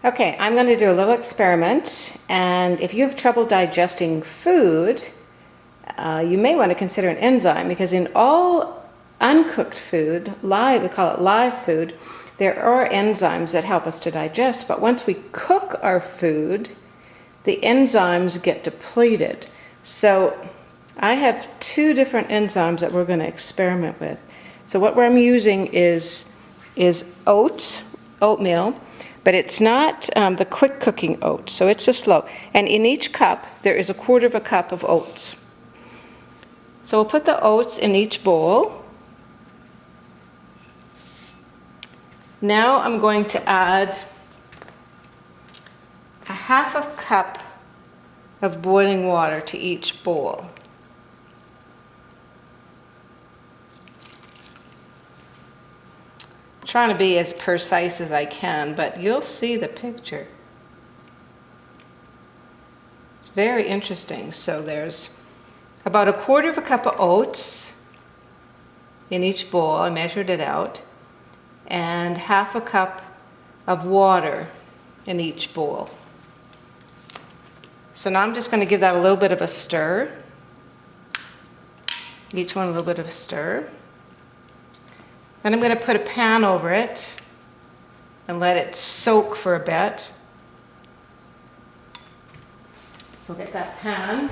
Okay, I'm going to do a little experiment, and if you have trouble digesting food, you may want to consider an enzyme, because in all uncooked food, we call it live food, there are enzymes that help us to digest, but once we cook our food, the enzymes get depleted. So I have two different enzymes that we're going to experiment with. So what I'm using is oatmeal, but it's not the quick cooking oats, so it's a slow. And in each cup, there is 1/4 cup of oats. So we'll put the oats in each bowl. Now I'm going to add 1/2 cup of boiling water to each bowl. I'm trying to be as precise as I can, but you'll see the picture. It's very interesting. So there's about 1/4 cup of oats in each bowl. I measured it out. And 1/2 cup of water in each bowl. So now I'm just going to give that a little bit of a stir. Each one a little bit of a stir. Then I'm going to put a pan over it and let it soak for a bit. So get that pan.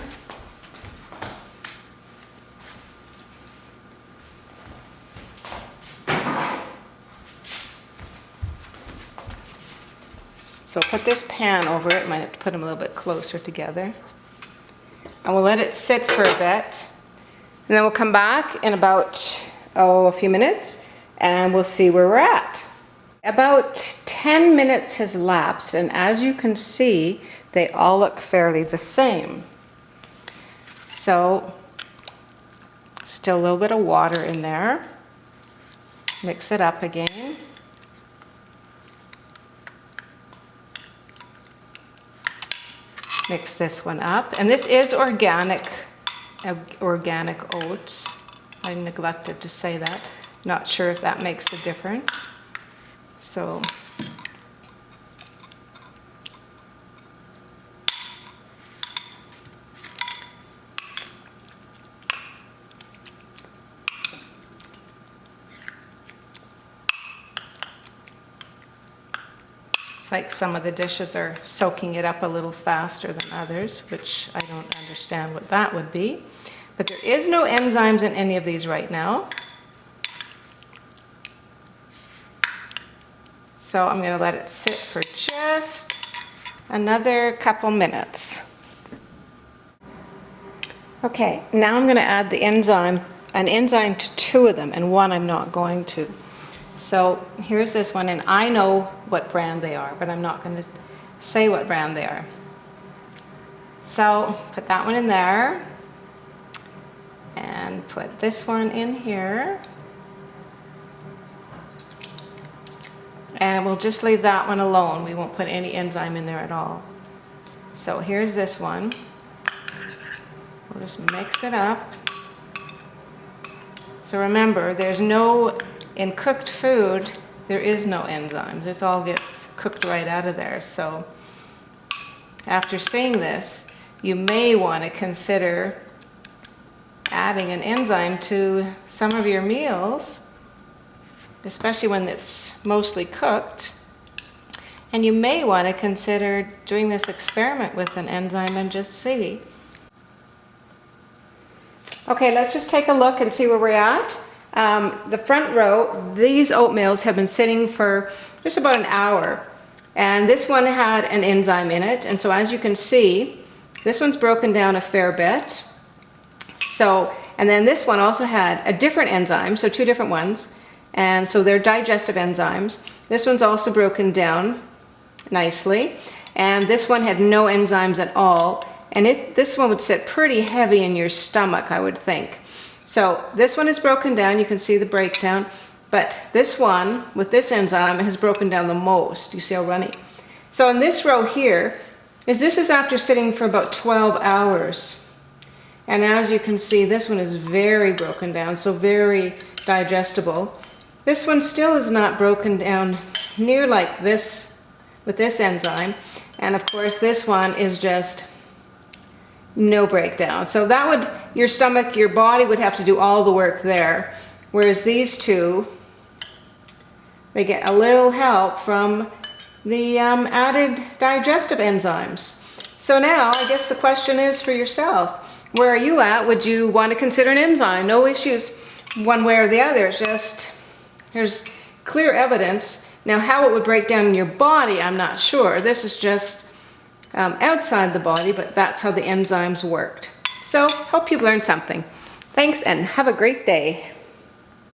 So put this pan over it. Might have to put them a little bit closer together. And we'll let it sit for a bit. And then we'll come back in about, a few minutes, and we'll see where we're at. About 10 minutes has lapsed, and as you can see, they all look fairly the same. So, still a little bit of water in there. Mix it up again. Mix this one up, and this is organic oats. I neglected to say that. Not sure if that makes a difference. So it's like some of the dishes are soaking it up a little faster than others, which I don't understand what that would be. But there is no enzymes in any of these right now. So I'm going to let it sit for just another couple minutes. Okay, now I'm going to add an enzyme to 2 of them, and one I'm not going to. So here's this one, and I know what brand they are, but I'm not going to say what brand they are. So put that one in there, and put this one in here. And we'll just leave that one alone. We won't put any enzyme in there at all. So here's this one. We'll just mix it up. So remember, in cooked food, there is no enzymes. This all gets cooked right out of there. So after seeing this, you may want to consider adding an enzyme to some of your meals, especially when it's mostly cooked. And you may want to consider doing this experiment with an enzyme and just see. Okay, let's just take a look and see where we're at. The front row, these oatmeals have been sitting for just about an hour. And this one had an enzyme in it. And so as you can see, this one's broken down a fair bit. So, and then this one also had a different enzyme, so 2 different ones. And so they're digestive enzymes. This one's also broken down nicely. And this one had no enzymes at all. And this one would sit pretty heavy in your stomach, I would think. So this one is broken down. You can see the breakdown. But this one, with this enzyme, has broken down the most. You see how runny? So in this row here, this is after sitting for about 12 hours. And as you can see, this one is very broken down, so very digestible. This one still is not broken down near like this with this enzyme. And of course, this one is just no breakdown. So that would, your stomach, your body would have to do all the work there. Whereas these two, they get a little help from the added digestive enzymes. So now, I guess the question is for yourself, where are you at? Would you want to consider an enzyme? No issues one way or the other. It's just, there's clear evidence. Now, how it would break down in your body, I'm not sure. This is just outside the body, but that's how the enzymes worked. So, hope you've learned something. Thanks and have a great day.